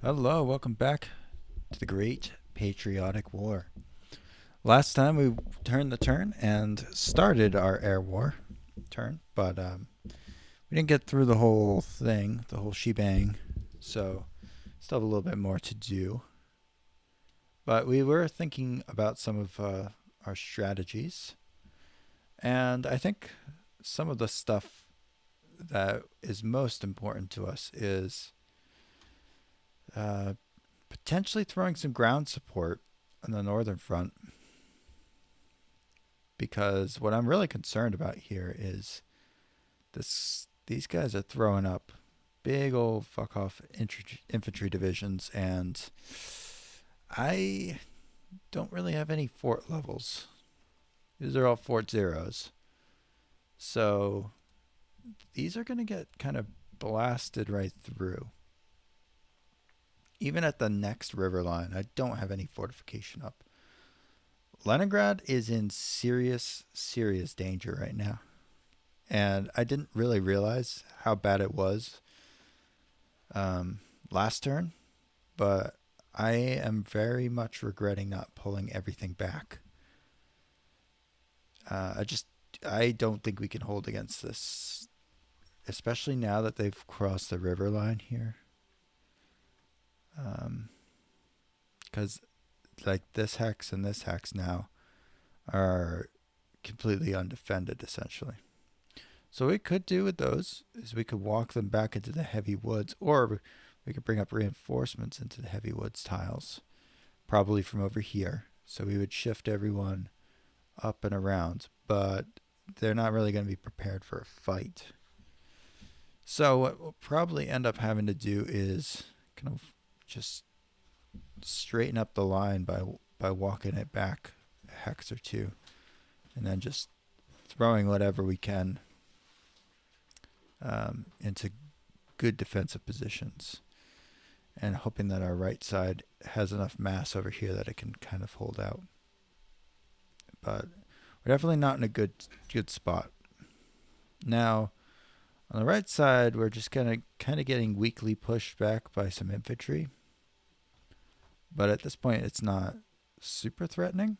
Hello, welcome back to the Great Patriotic War. Last time we turned the turn and started our air war turn, but we didn't get through the whole thing, the whole shebang, so still have a little bit more to do. But we were thinking about some of our strategies, and I think some of the stuff that is most important to us is uh, potentially throwing some ground support on the northern front, because what I'm really concerned about here is these guys are throwing up big old fuck off infantry divisions, and I don't really have any fort levels. These are all fort zeros. So these are going to get kind of blasted right through. Even at the next river line, I don't have any fortification up. Leningrad is in serious, serious danger right now. And I didn't really realize how bad it was last turn, but I am very much regretting not pulling everything back. I don't think we can hold against this, especially now that they've crossed the river line here. Because like this hex and this hex now are completely undefended essentially. So what we could do with those is we could walk them back into the heavy woods, or we could bring up reinforcements into the heavy woods tiles, probably from over here. So we would shift everyone up and around, but they're not really going to be prepared for a fight. So what we'll probably end up having to do is kind of just straighten up the line by walking it back a hex or two, and then just throwing whatever we can into good defensive positions, and hoping that our right side has enough mass over here that it can kind of hold out. But we're definitely not in a good spot. Now, on the right side, we're just kind of getting weakly pushed back by some infantry. But at this point, it's not super threatening.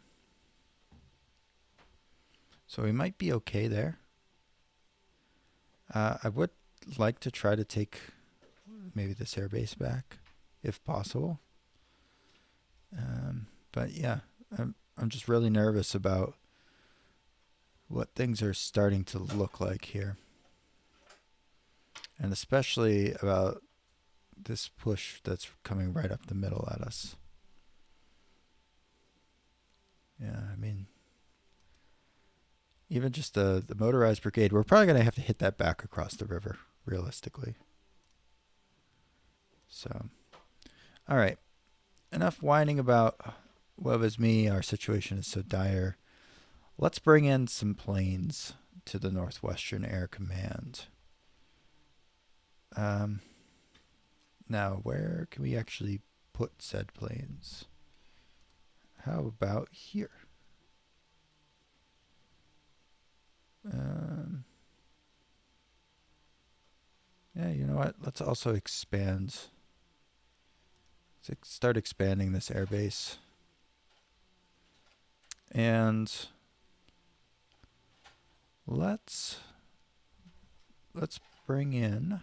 So we might be okay there. I would like to try to take maybe this airbase back, if possible. But yeah, I'm just really nervous about what things are starting to look like here, and especially about this push that's coming right up the middle at us. Yeah, I mean, even just the motorized brigade, we're probably going to have to hit that back across the river, realistically. So, all right. Enough whining about woe is me, our situation is so dire. Let's bring in some planes to the Northwestern Air Command. Now, where can we actually put said planes? How about here? Yeah, you know what? Let's also expand. Let's start expanding this airbase. And let's bring in.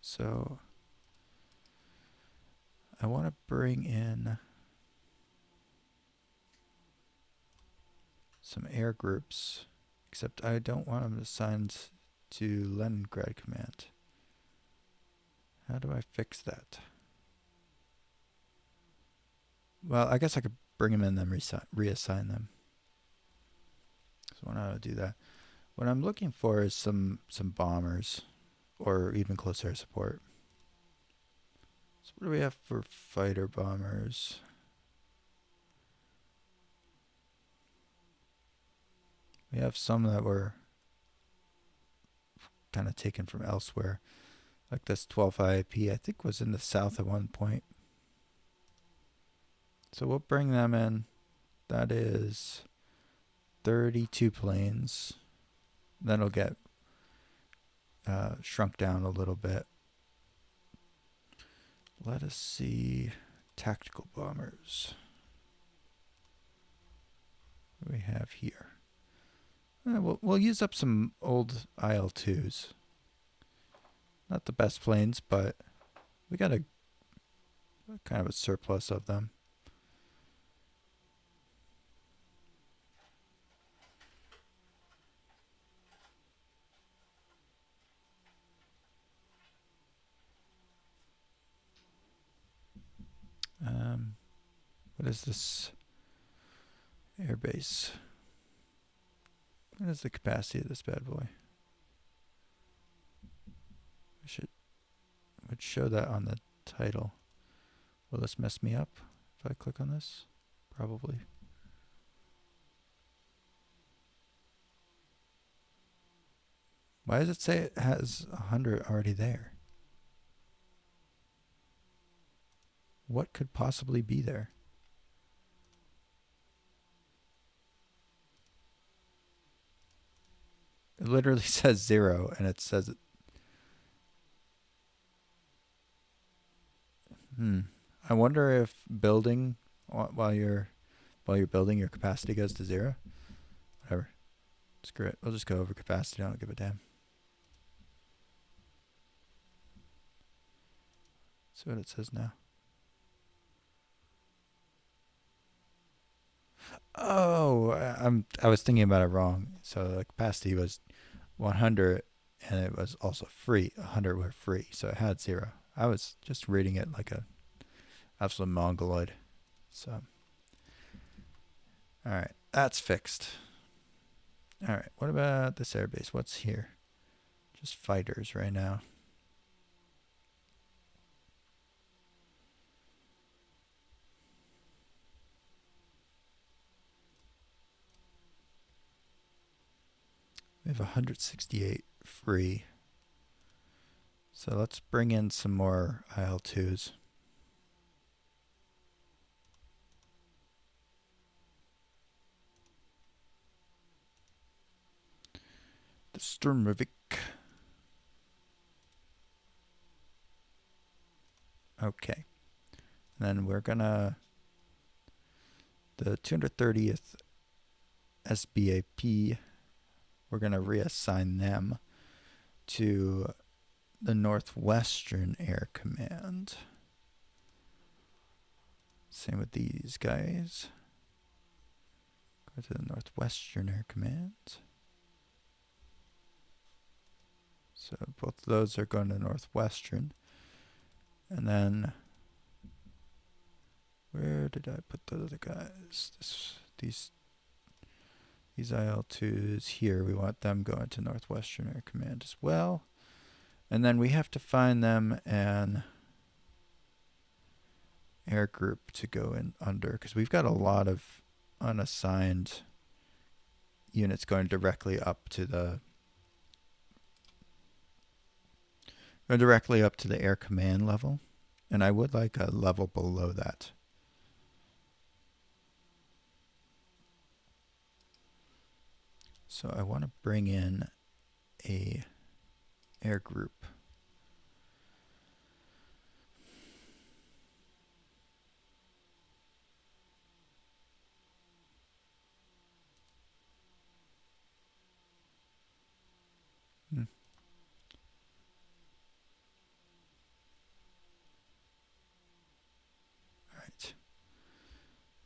So I want to bring in some air groups, except I don't want them assigned to Leningrad Command. How do I fix that? Well, I guess I could bring them in and then reassign them. So I know how to do that. What I'm looking for is some bombers, or even close air support. So what do we have for fighter bombers? We have some that were kind of taken from elsewhere. Like this 12 IAP, I think was in the south at one point. So we'll bring them in. That is 32 planes. Then it'll get shrunk down a little bit. Let us see tactical bombers. What do we have here? We'll use up some old IL-2s. Not the best planes, but we got a kind of a surplus of them. What is this airbase? What is the capacity of this bad boy? Would show that on the title. Will this mess me up if I click on this? Probably. Why does it say it has 100 already there? What could possibly be there? It literally says 0, and it says it. I wonder if building while you're building, your capacity goes to 0. Whatever. Screw it. We'll just go over capacity. I don't give a damn. See what it says now. Oh, I was thinking about it wrong. So the capacity was 100, and it was also free. 100 were free, so it had 0. I was just reading it like a absolute mongoloid. So, all right, that's fixed. All right, what about this airbase? What's here? Just fighters right now. We have 168 free. So let's bring in some more IL-2s. The Sturmovik. Okay. And then we're gonna... The 230th SBAP, we're going to reassign them to the Northwestern Air Command. Same with these guys. Go to the Northwestern Air Command. So both of those are going to Northwestern. And then, where did I put the other guys? These IL-2s here, we want them going to Northwestern Air Command as well. And then we have to find them an air group to go in under, because we've got a lot of unassigned units going directly up to the air command level. And I would like a level below that. So I want to bring in a air group. All right.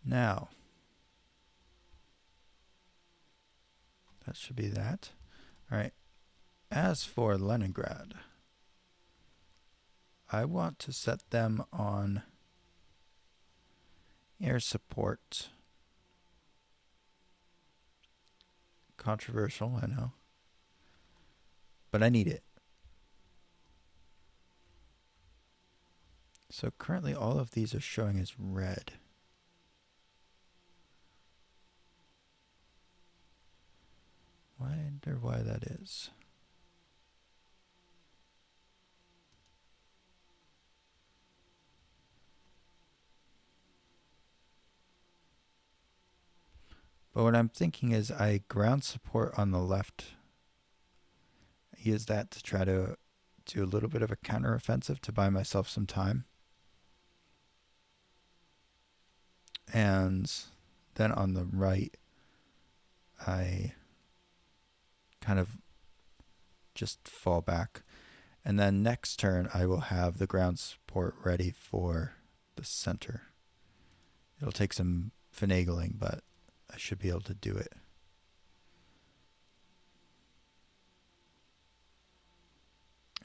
Now, that should be that. All right. As for Leningrad, I want to set them on air support. Controversial, I know. But I need it. So currently all of these are showing as red. I wonder why that is. But what I'm thinking is I ground support on the left. Use that to try to do a little bit of a counteroffensive to buy myself some time. And then on the right, I kind of just fall back. And then next turn, I will have the ground support ready for the center. It'll take some finagling, but I should be able to do it.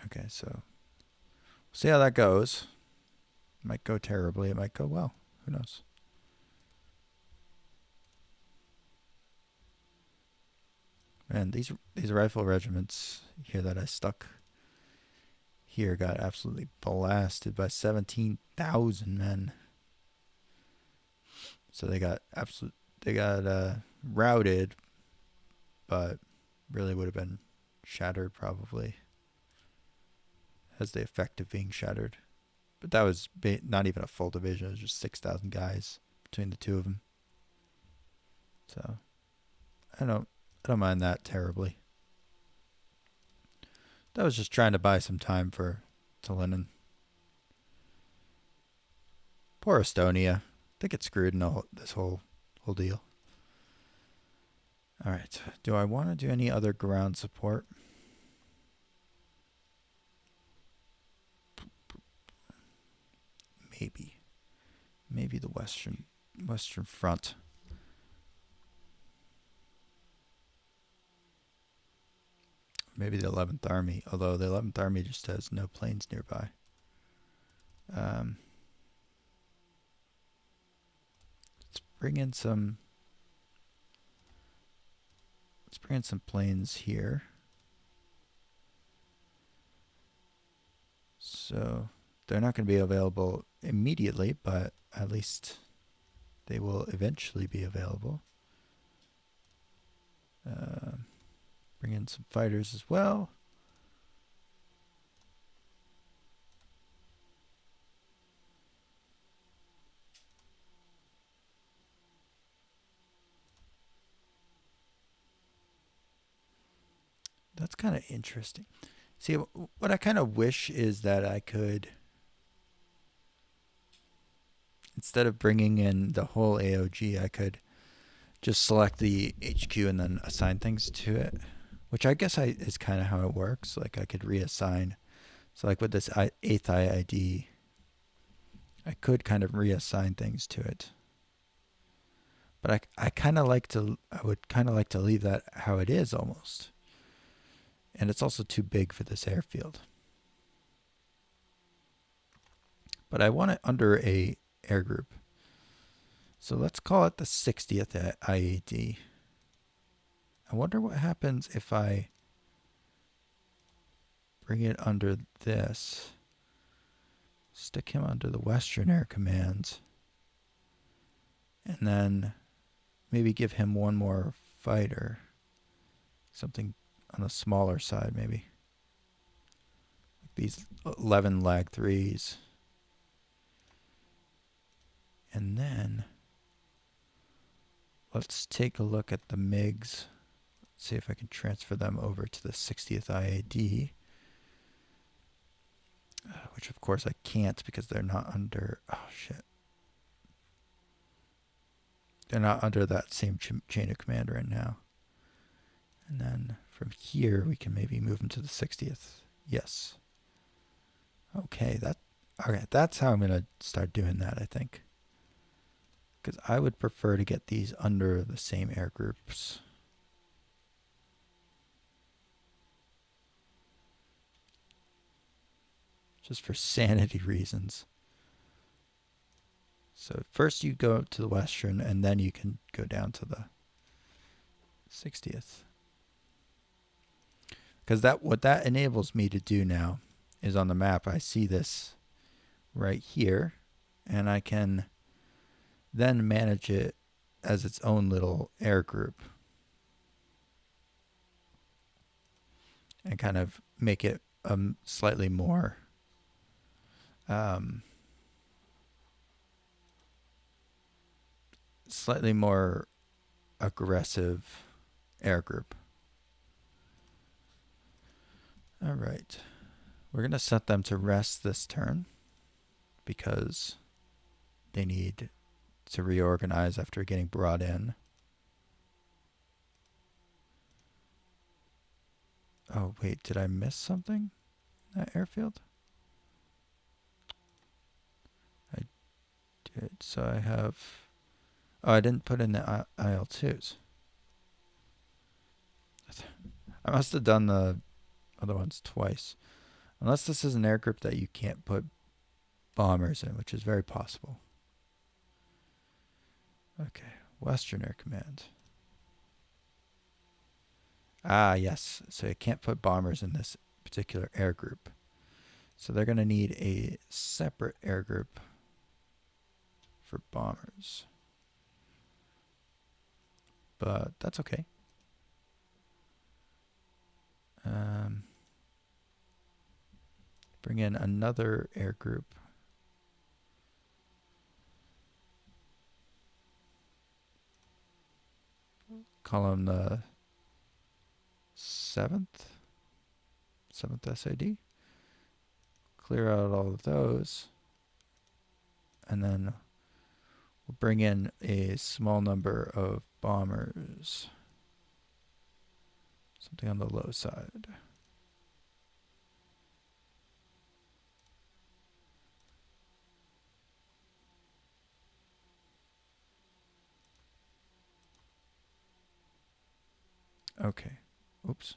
Okay, so see how that goes. It might go terribly. It might go well. Who knows? Man, these rifle regiments here that I stuck here got absolutely blasted by 17,000 men. So they got routed, but really would have been shattered probably. Has the effect of being shattered. But that was not even a full division. It was just 6,000 guys between the two of them. So I don't mind that terribly. That was just trying to buy some time for Kalinin. Poor Estonia. They get screwed in this whole deal. All right. Do I want to do any other ground support? Maybe the Western Front. Maybe the 11th Army, although the 11th Army just has no planes nearby. Let's bring in some planes here. So they're not going to be available immediately, but at least they will eventually be available. Bring in some fighters as well. That's kind of interesting. See, what I kind of wish is that I could, instead of bringing in the whole AOG, I could just select the HQ and then assign things to it, which I guess is kind of how it works. Like I could reassign. So like with this 8th IID, I could kind of reassign things to it. But I would kind of like to leave that how it is almost. And it's also too big for this airfield. But I want it under a air group. So let's call it the 60th IAD. I wonder what happens if I bring it under this. Stick him under the Western Air Command. And then maybe give him one more fighter. Something on the smaller side, maybe. Like these 11 Lag 3s. And then let's take a look at the MiGs. Let's see if I can transfer them over to the 60th IAD. Which of course I can't because they're not under... Oh, shit. They're not under that same chain of command right now. And then from here, we can maybe move them to the 60th. Yes. Okay, that's how I'm going to start doing that, I think. Because I would prefer to get these under the same air groups. Just for sanity reasons. So first you go to the Western, and then you can go down to the 60th. Because what that enables me to do now is on the map, I see this right here, and I can then manage it as its own little air group. And kind of make it slightly more aggressive air group. All right. We're going to set them to rest this turn because they need to reorganize after getting brought in. Oh, wait, did I miss something in that airfield? I did. So I have... Oh, I didn't put in the IL-2s. I must have done the other ones twice. Unless this is an air group that you can't put bombers in, which is very possible. Okay, Western Air Command. Ah, yes. So you can't put bombers in this particular air group. So they're going to need a separate air group for bombers. But that's okay. Bring in another air group. Call them the 7th SAD. Clear out all of those. And then we'll bring in a small number of bombers. Something on the low side. Okay. Oops.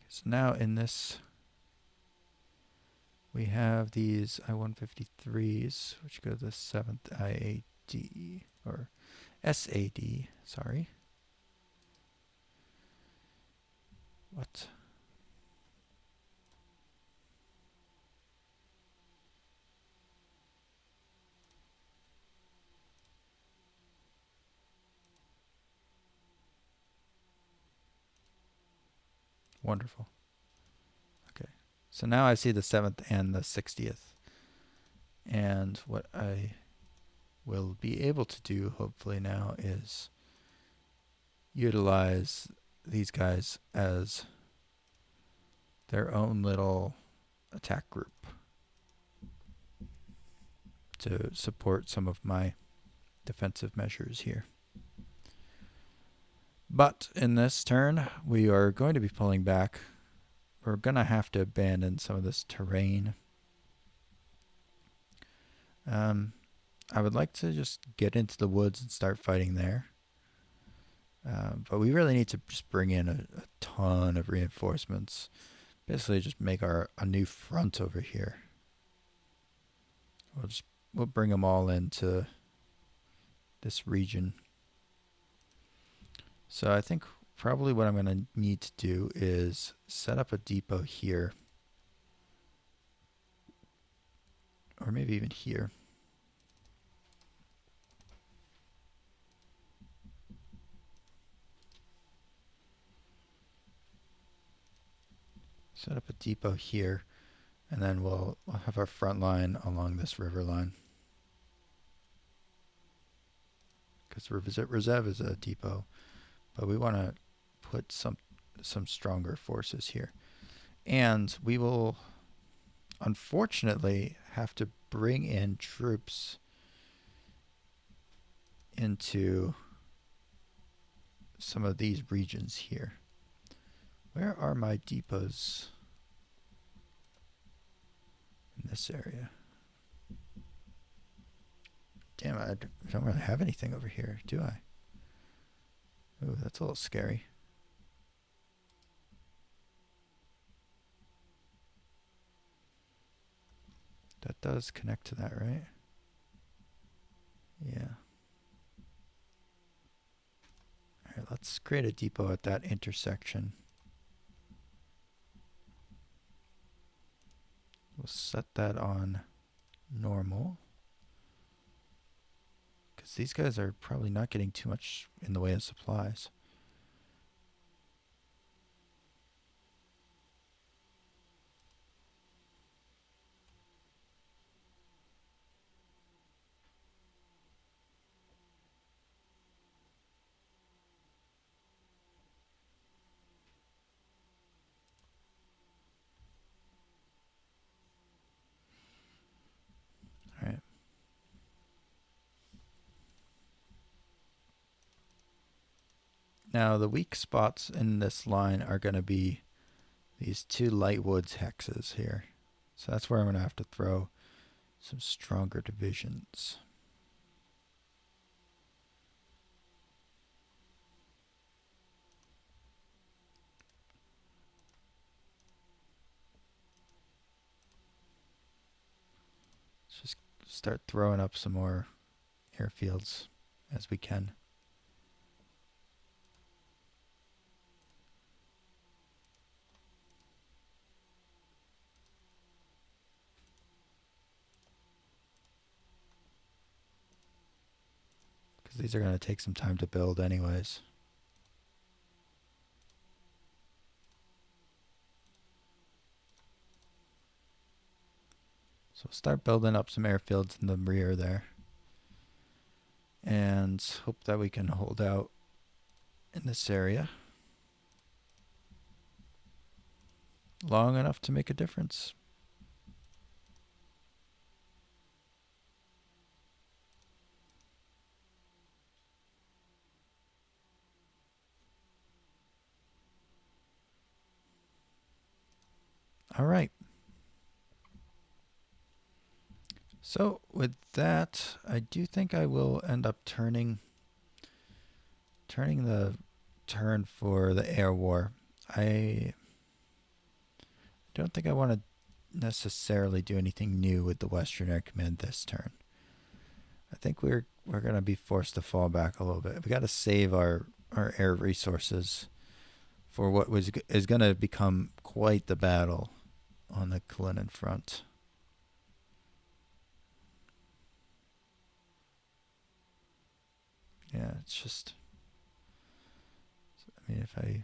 So now in this, we have these I-153s, which go to the 7th IAD, or SAD, sorry. What? Wonderful. Okay. So now I see the 7th and the 60th. And what I will be able to do, hopefully now, is utilize these guys as their own little attack group to support some of my defensive measures here. But in this turn, we are going to be pulling back. We're going to have to abandon some of this terrain. I would like to just get into the woods and start fighting there. But we really need to just bring in a ton of reinforcements. Basically just make a new front over here. We'll bring them all into this region. So I think probably what I'm going to need to do is set up a depot here. Or maybe even here. Set up a depot here. And then we'll have our front line along this river line. Because Rhzev is a depot. But we want to put some stronger forces here. And we will, unfortunately, have to bring in troops into some of these regions here. Where are my depots in this area? Damn, I don't really have anything over here, do I? Ooh, that's a little scary. That does connect to that, right? Yeah. Alright, let's create a depot at that intersection. We'll set that on normal. Because these guys are probably not getting too much in the way of supplies. Alright. Now, the weak spots in this line are going to be these two light woods hexes here. So that's where I'm going to have to throw some stronger divisions. Let's just start throwing up some more airfields as we can. Because these are going to take some time to build anyways. So start building up some airfields in the rear there. And hope that we can hold out in this area long enough to make a difference. All right. So with that, I do think I will end up turning the turn for the air war. I don't think I want to necessarily do anything new with the Western Air Command this turn. I think we're going to be forced to fall back a little bit. We got to save our air resources for what is going to become quite the battle on the Kalinin front. Yeah, it's just, I mean, if I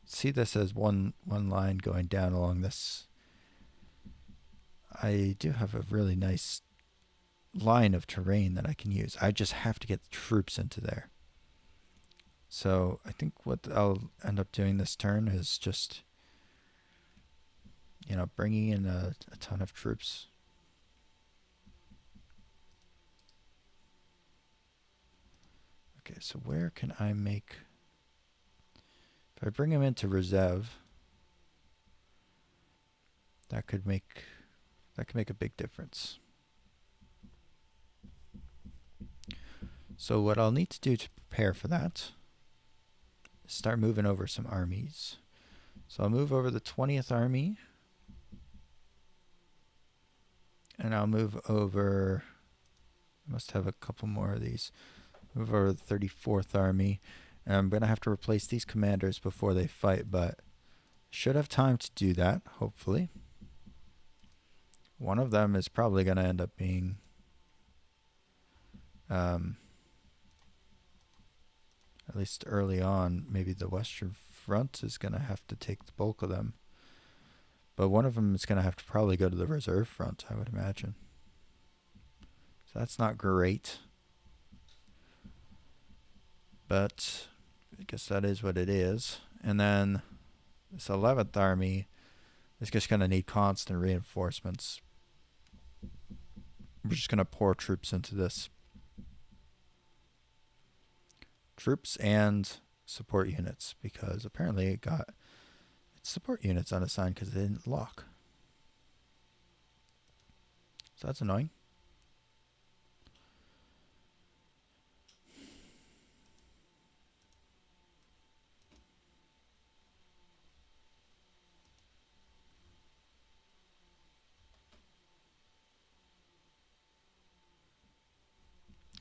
see this as one line going down along this, I do have a really nice line of terrain that I can use. I just have to get the troops into there. So I think what I'll end up doing this turn is just, bringing in a ton of troops. Okay, so where can I make... If I bring him into Rhzev, that could make a big difference. So what I'll need to do to prepare for that is start moving over some armies. So I'll move over the 20th Army, and I'll move over... I must have a couple more of these. Move over the 34th Army. And I'm going to have to replace these commanders before they fight, but should have time to do that, hopefully. One of them is probably going to end up being... at least early on, maybe the Western Front is going to have to take the bulk of them. But one of them is going to have to probably go to the Reserve Front, I would imagine. So that's not great. But I guess that is what it is. And then this 11th Army is just going to need constant reinforcements. We're just going to pour troops into this. Troops and support units, because apparently it got its support units unassigned because they didn't lock. So that's annoying.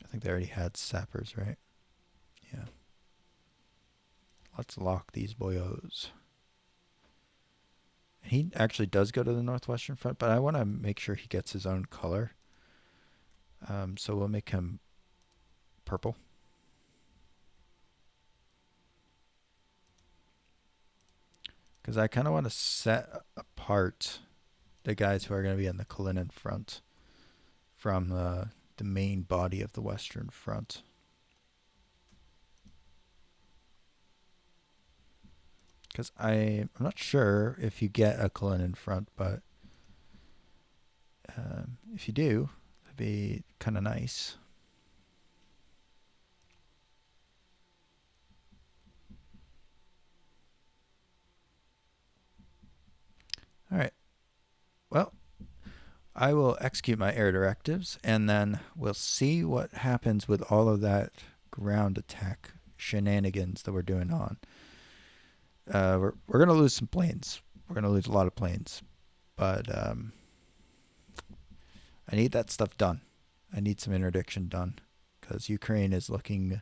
I think they already had sappers, right? Yeah. Let's lock these boyos. He actually does go to the Northwestern Front, but I want to make sure he gets his own color. So we'll make him purple. Because I kind of want to set apart the guys who are going to be on the Kalinin Front from the main body of the Western Front. Because I'm not sure if you get a Kalinin Front, but if you do, that'd be kind of nice. I will execute my air directives, and then we'll see what happens with all of that ground attack shenanigans that we're doing on. We're going to lose some planes. We're going to lose a lot of planes. But I need that stuff done. I need some interdiction done. Because Ukraine is looking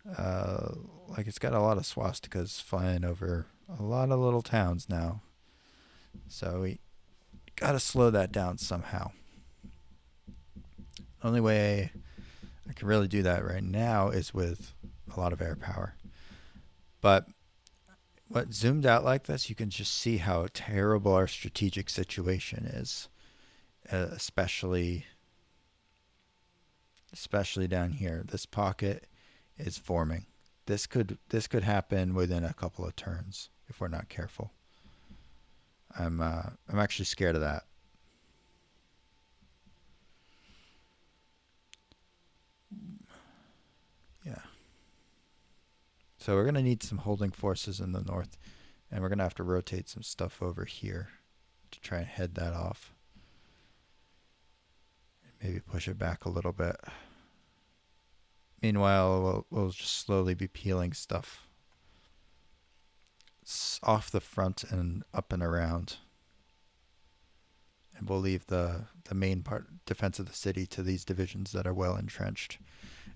like it's got a lot of swastikas flying over a lot of little towns now. So we got to slow that down somehow. Only way I can really do that right now is with a lot of air power. But what zoomed out like this, you can just see how terrible our strategic situation is, especially down here. This pocket is forming. This could happen within a couple of turns if we're not careful. I'm actually scared of that. Yeah. So we're going to need some holding forces in the north, and we're going to have to rotate some stuff over here to try and head that off. Maybe push it back a little bit. Meanwhile, we'll just slowly be peeling stuff off the front and up and around. And we'll leave the main part, defense of the city, to these divisions that are well entrenched.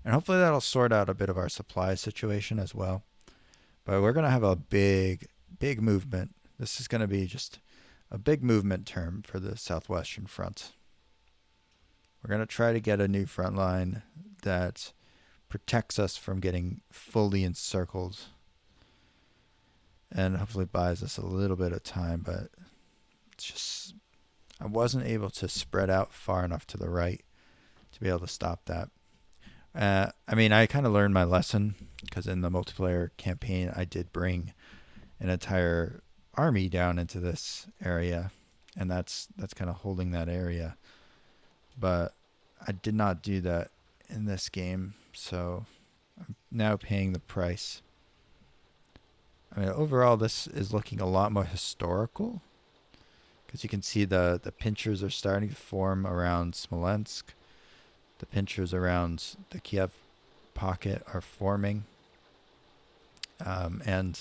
And hopefully that'll sort out a bit of our supply situation as well. But we're going to have a big movement. This is going to be just a big movement term for the Southwestern Front. We're going to try to get a new front line that protects us from getting fully encircled and hopefully buys us a little bit of time, but it's just I wasn't able to spread out far enough to the right to be able to stop that. I mean, I kind of learned my lesson because in the multiplayer campaign, I did bring an entire army down into this area, and that's kind of holding that area. But I did not do that in this game, so I'm now paying the price. I mean, overall, this is looking a lot more historical because you can see the pinchers are starting to form around Smolensk. The pinchers around the Kiev pocket are forming. And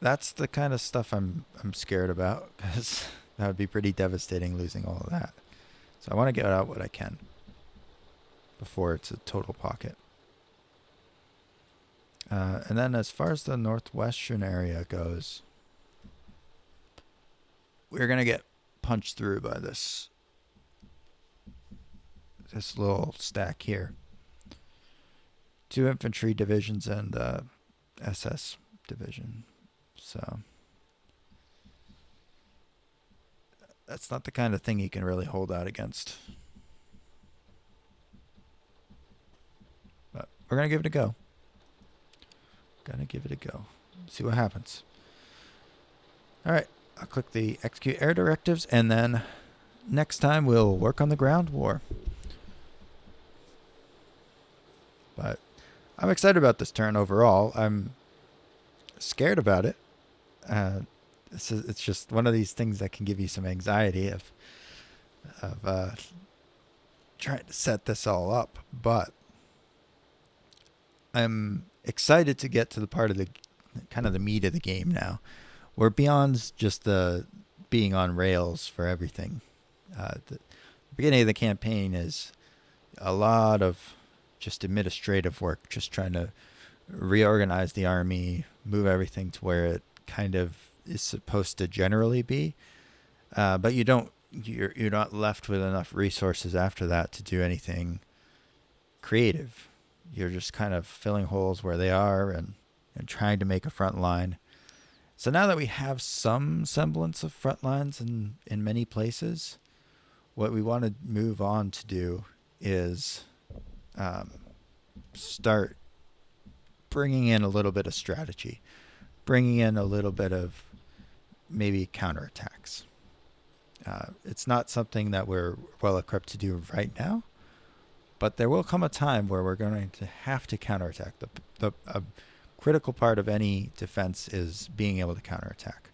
that's the kind of stuff I'm scared about because that would be pretty devastating losing all of that. So I want to get out what I can before it's a total pocket. And then as far as the northwestern area goes, we're going to get punched through by this little stack here. 2 infantry divisions and SS division. So that's not the kind of thing you can really hold out against. But we're going to give it a go. See what happens. All right. I'll click the execute air directives, and then next time we'll work on the ground war. But I'm excited about this turn overall. I'm scared about it. It's just one of these things that can give you some anxiety of trying to set this all up. But I'm excited to get to the part of the kind of the meat of the game now. We're beyond just the being on rails for everything. The beginning of the campaign is a lot of just administrative work, just trying to reorganize the army, move everything to where it kind of is supposed to generally be. But you're not left with enough resources after that to do anything creative. You're just kind of filling holes where they are and trying to make a front line. So now that we have some semblance of front lines in many places, what we want to move on to do is start bringing in a little bit of strategy, bringing in a little bit of maybe counterattacks. It's not something that we're well equipped to do right now, but there will come a time where we're going to have to counterattack. A critical part of any defense is being able to counterattack.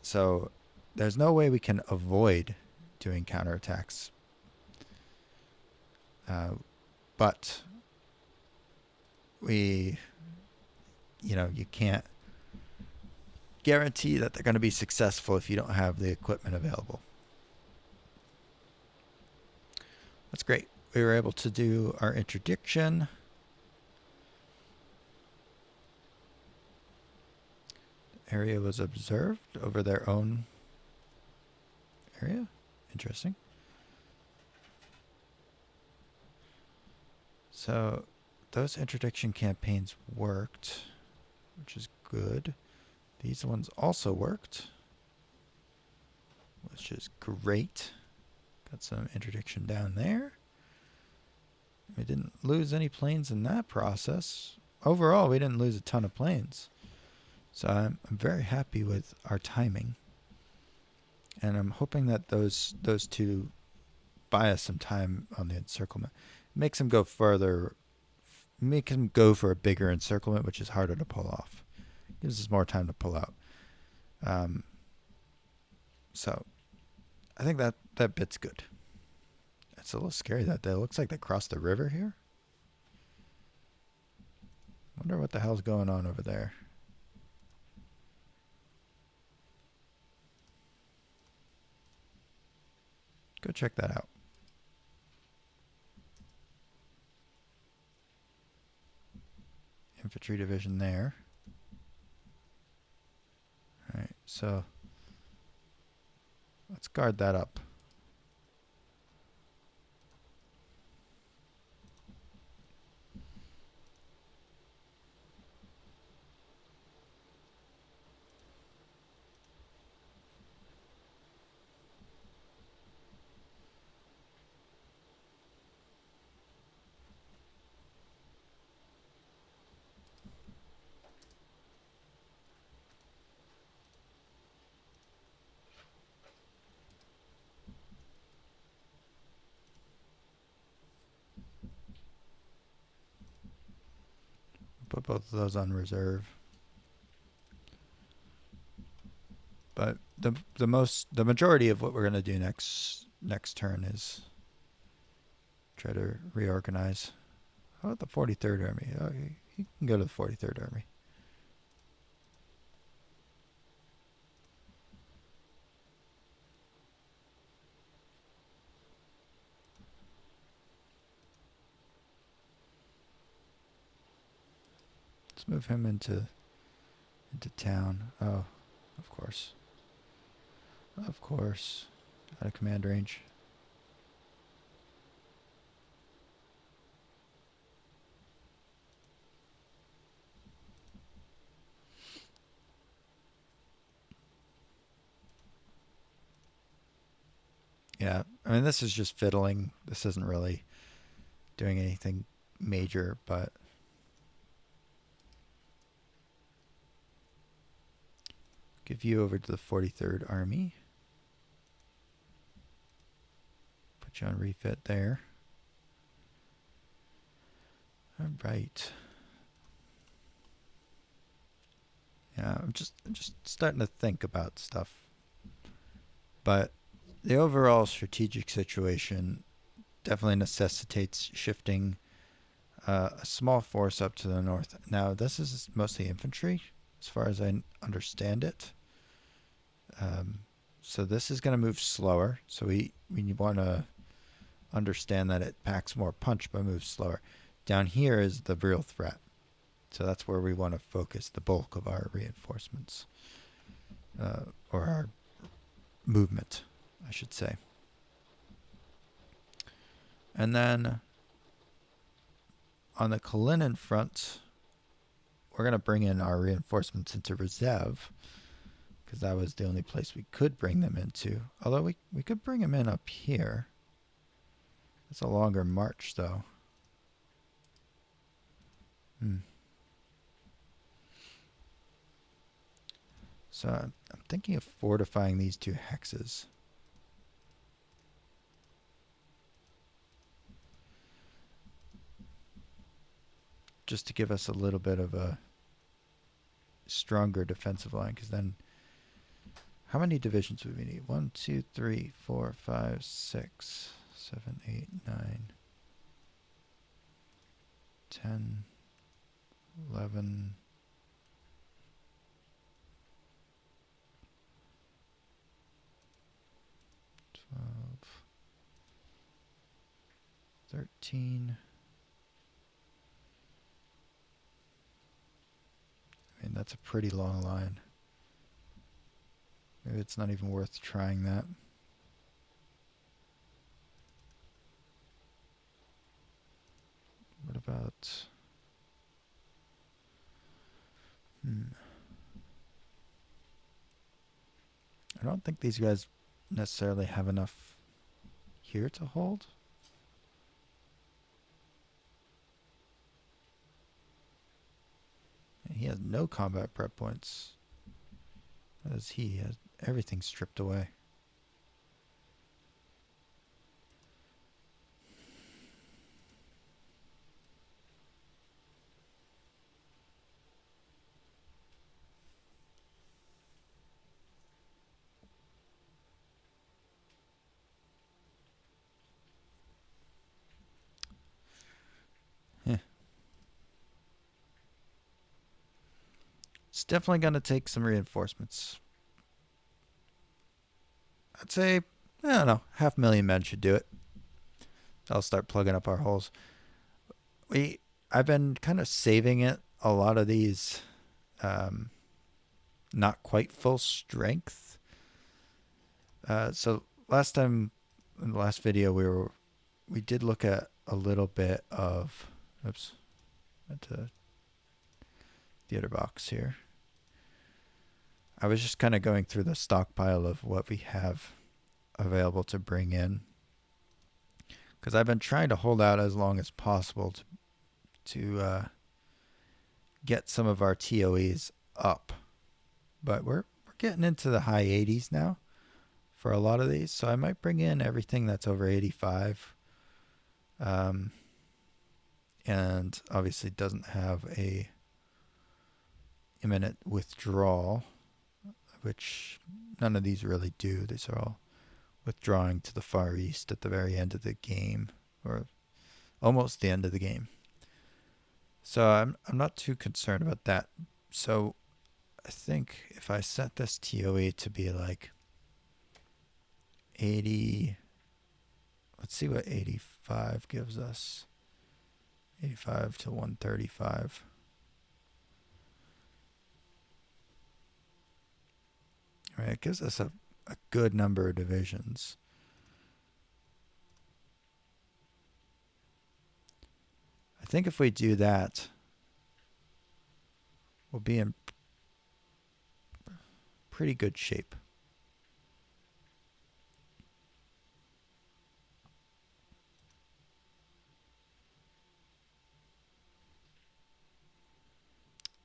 So there's no way we can avoid doing counterattacks. But you can't guarantee that they're going to be successful if you don't have the equipment available. That's great. We were able to do our interdiction. The area was observed over their own area. Interesting. So those interdiction campaigns worked, which is good. These ones also worked, which is great. Got some interdiction down there. We didn't lose any planes in that process. Overall, we didn't lose a ton of planes. So I'm very happy with our timing. And I'm hoping that those two buy us some time on the encirclement. Makes them go further. Make them go for a bigger encirclement, which is harder to pull off. Gives us more time to pull out. So I think that bit's good. It's a little scary that it looks like they crossed the river here. Wonder what the hell's going on over there. Go check that out. Infantry division there. Alright, so let's guard that up. Put both of those on reserve. But the majority of what we're gonna do next turn is try to reorganize. How about the 43rd Army? Oh, you can go to the 43rd Army. Let's move him into town. Oh, of course. Of course. Out of command range. Yeah, I mean, this is just fiddling. This isn't really doing anything major, but give you over to the 43rd Army. Put you on refit there. All right. Yeah, I'm just starting to think about stuff. But the overall strategic situation definitely necessitates shifting a small force up to the north. Now, this is mostly infantry, as far as I understand it. So this is going to move slower. So we want to understand that it packs more punch but moves slower. Down here is the real threat. So that's where we want to focus the bulk of our reinforcements. Or our movement, I should say. And then on the Kalinin front, we're going to bring in our reinforcements into Rhzev, because that was the only place we could bring them into. Although we could bring them in up here. It's a longer march, though. So I'm thinking of fortifying these two hexes. Just to give us a little bit of a stronger defensive line, because then How many divisions would we need? 1, 2, 3, 4, 5, 6, 7, 8, 9, 10, 11, 12, 13. I mean, that's a pretty long line. Maybe it's not even worth trying that. What about... I don't think these guys necessarily have enough here to hold. And he has no combat prep points. As he has everything stripped away. Yeah. It's definitely going to take some reinforcements. I'd say, I don't know, 500,000 men should do it. I'll start plugging up our holes. I've been kind of saving it. A lot of these, not quite full strength. So last time, in the last video, we did look at a little bit of, oops, at the other box here. I was just kind of going through the stockpile of what we have available to bring in, because I've been trying to hold out as long as possible to get some of our TOEs up, but we're getting into the high 80s now for a lot of these, so I might bring in everything that's over 85, and obviously doesn't have a imminent withdrawal, which none of these really do. These are all withdrawing to the Far East at the very end of the game, or almost the end of the game. So I'm not too concerned about that. So I think if I set this TOE to be like 80, let's see what 85 gives us. 85 to 135. All right, it gives us a good number of divisions. I think if we do that, we'll be in pretty good shape.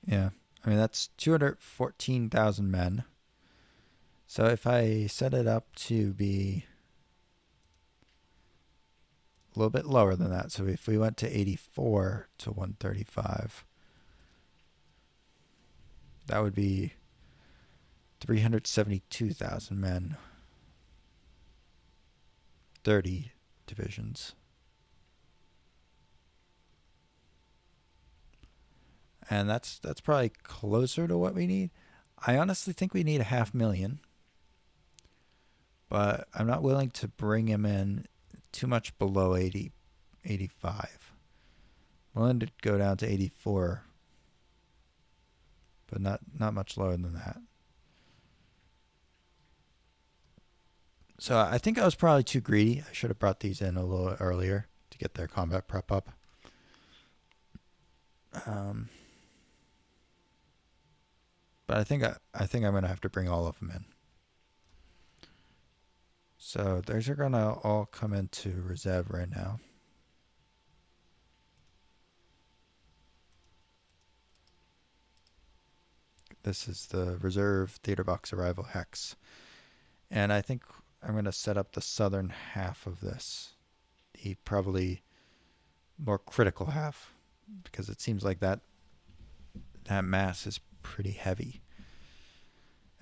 Yeah, I mean, that's 214,000 men. So if I set it up to be a little bit lower than that, so if we went to 84 to 135, that would be 372,000 men, 30 divisions. And that's probably closer to what we need. I honestly think we need 500,000. But I'm not willing to bring him in too much below 80, 85. I'm willing to go down to 84, but not much lower than that. So I think I was probably too greedy. I should have brought these in a little earlier to get their combat prep up. But I think I'm gonna have to bring all of them in. So those are gonna all come into Rhzev right now. This is the reserve theater box arrival hex. And I think I'm gonna set up the southern half of this. The probably more critical half, because it seems like that mass is pretty heavy.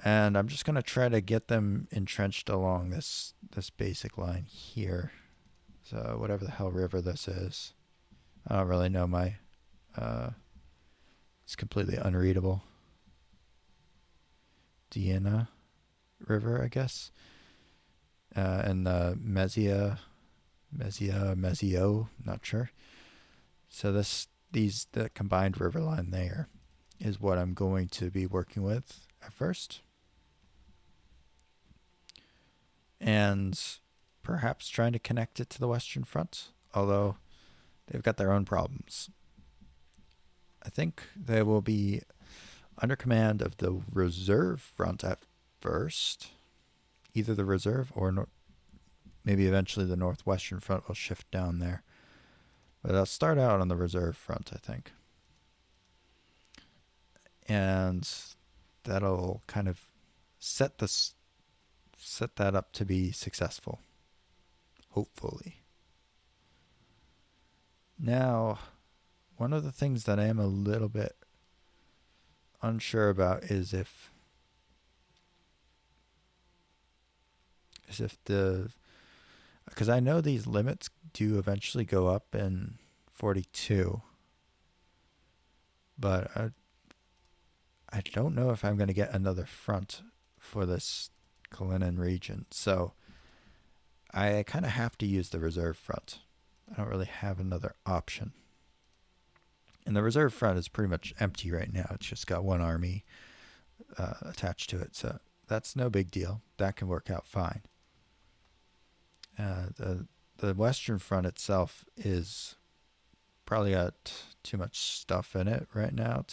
And I'm just going to try to get them entrenched along this basic line here. So whatever the hell river this is. I don't really know my... it's completely unreadable. Diana River, I guess. And the Mezio, not sure. So the combined river line there is what I'm going to be working with at first. And perhaps trying to connect it to the Western Front, although they've got their own problems. I think they will be under command of the Rhzev Front at first. Either the Rhzev or maybe eventually the Northwestern Front will shift down there. But I'll start out on the Rhzev Front, I think. And that'll kind of set that up to be successful. Hopefully. Now, one of the things that I am a little bit unsure about is if because I know these limits do eventually go up in 42, but I don't know if I'm going to get another front for this Kalinin region, so I kind of have to use the Rhzev front. I don't really have another option. And the Rhzev front is pretty much empty right now. It's just got one army attached to it, so that's no big deal. That can work out fine. The Western Front itself is probably got too much stuff in it right now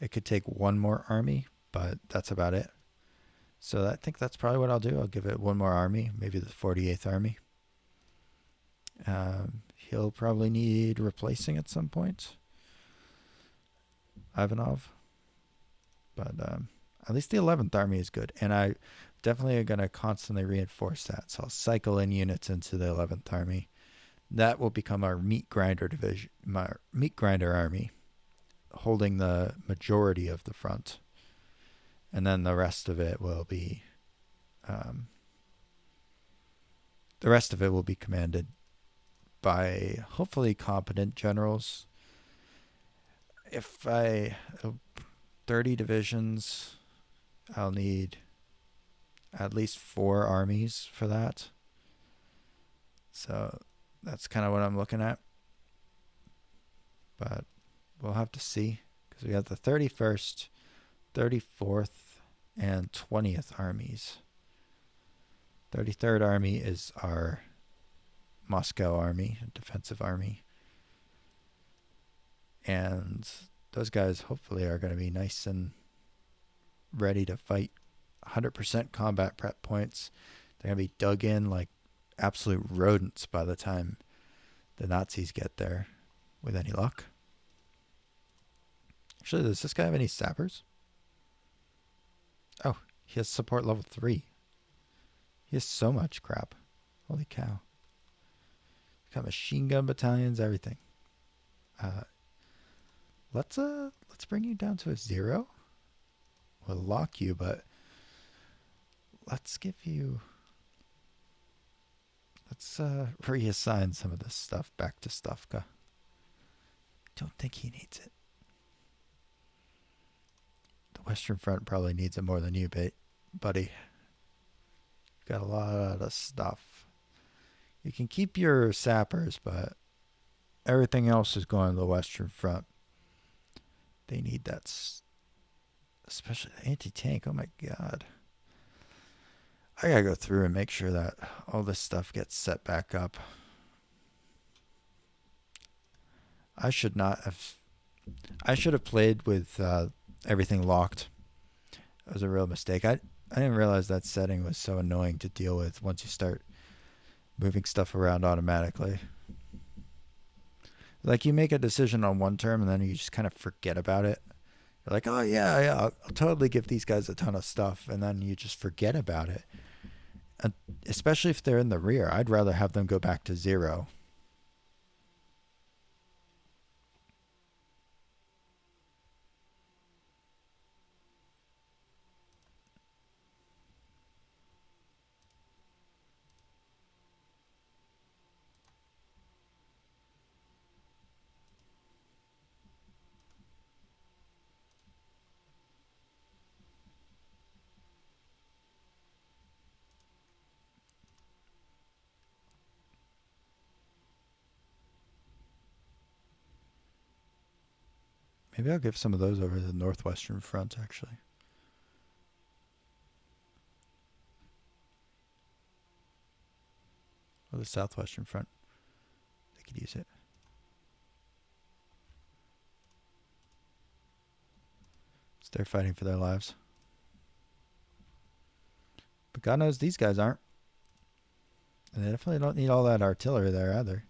it could take one more army, but that's about it. So I think that's probably what I'll do. I'll give it one more army, maybe the 48th Army. He'll probably need replacing at some point, Ivanov. But at least the 11th Army is good, and I definitely are going to constantly reinforce that. So I'll cycle in units into the 11th Army. That will become our meat grinder division, my meat grinder army, holding the majority of the front. And then the rest of it will be commanded by hopefully competent generals. If 30 divisions, I'll need at least 4 armies for that. So that's kind of what I'm looking at. But we'll have to see, because we have the 31st, 34th, and 20th armies. 33rd Army is our Moscow army, defensive army. And those guys hopefully are going to be nice and ready to fight. 100% combat prep points. They're going to be dug in like absolute rodents by the time the Nazis get there, with any luck. Actually, does this guy have any sappers? Oh, he has support level 3. He has so much crap. Holy cow. He's got machine gun battalions, everything. Let's bring you down to a 0. We'll lock you, but let's reassign some of this stuff back to Stavka. Don't think he needs it. The Western Front probably needs it more than you, buddy. Got a lot of stuff. You can keep your sappers, but everything else is going to the Western Front. They need that, especially the anti-tank. Oh my god. I gotta go through and make sure that all this stuff gets set back up. I should have played with everything locked. It was a real mistake. I didn't realize that setting was so annoying to deal with once you start moving stuff around automatically. Like, you make a decision on one term and then you just kind of forget about it. You're like, oh yeah, I'll totally give these guys a ton of stuff, and then you just forget about it. And especially if they're in the rear, I'd rather have them go back to 0. Maybe I'll give some of those over to the Northwestern Front, actually. Or the Southwestern Front. They could use it. So they're fighting for their lives. But God knows these guys aren't. And they definitely don't need all that artillery there either.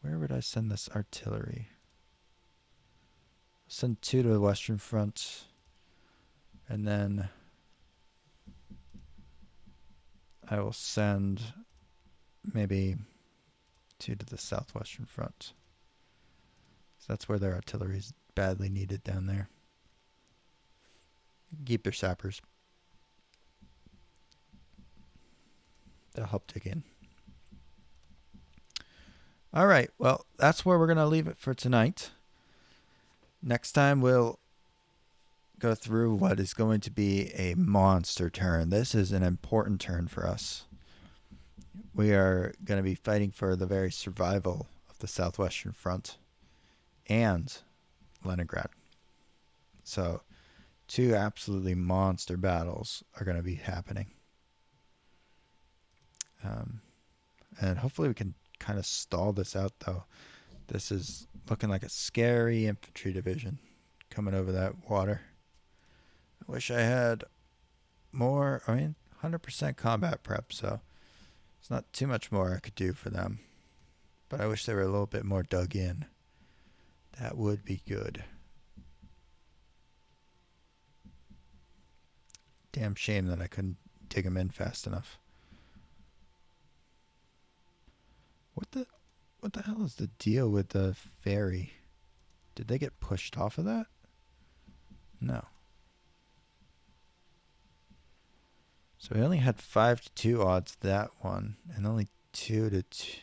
Where would I send this artillery? Send 2 to the Western Front. And then I will send maybe 2 to the Southwestern Front. So that's where their artillery is badly needed down there. Keep their sappers. They'll help dig in. All right. Well, that's where we're going to leave it for tonight. Next time we'll go through what is going to be a monster turn. This is an important turn for us. We are going to be fighting for the very survival of the Southwestern Front and Leningrad. So 2 absolutely monster battles are going to be happening. And hopefully we can kind of stall this out, though. This is looking like a scary infantry division coming over that water. I wish I had more. 100% combat prep, so it's not too much more I could do for them. But I wish they were a little bit more dug in. That would be good. Damn shame that I couldn't dig them in fast enough. What the hell is the deal with the ferry? Did they get pushed off of that? No. So we only had 5-2 odds that one, and only 2-1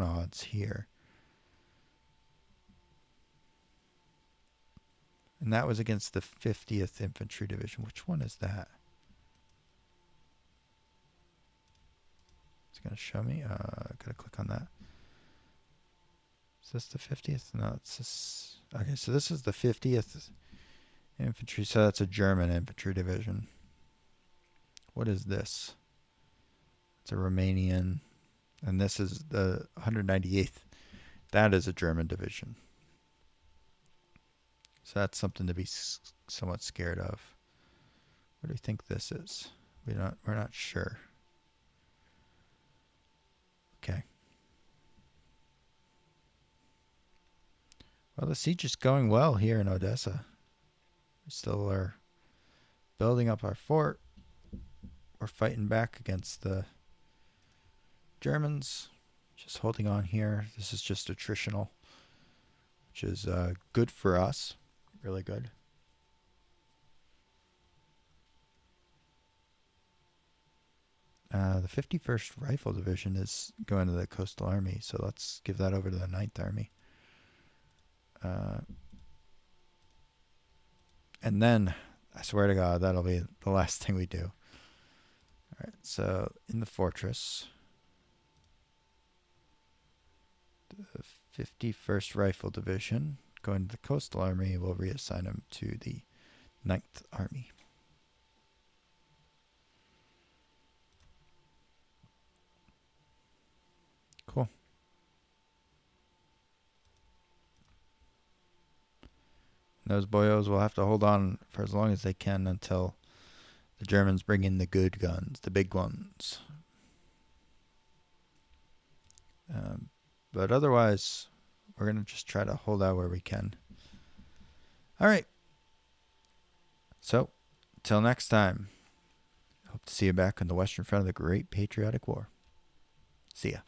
odds here. And that was against the 50th Infantry Division. Which one is that? It's going to show me. Got to click on that. Is this the 50th? No, it's this. Okay, so this is the 50th Infantry. So that's a German Infantry Division. What is this? It's a Romanian. And this is the 198th. That is a German division. So that's something to be somewhat scared of. What do you think this is? We're not sure. Okay. Well, the siege is going well here in Odessa. We still are building up our fort. We're fighting back against the Germans. Just holding on here. This is just attritional, which is good for us. Really good. The 51st Rifle Division is going to the Coastal Army, so let's give that over to the 9th Army. And then, I swear to God, that'll be the last thing we do. Alright, so in the fortress, the 51st Rifle Division going to the Coastal Army, we'll reassign them to the 9th Army. Cool. Those boyos will have to hold on for as long as they can until the Germans bring in the good guns, the big ones. But otherwise, we're going to just try to hold out where we can. All right. So, till next time, hope to see you back on the Western Front of the Great Patriotic War. See ya.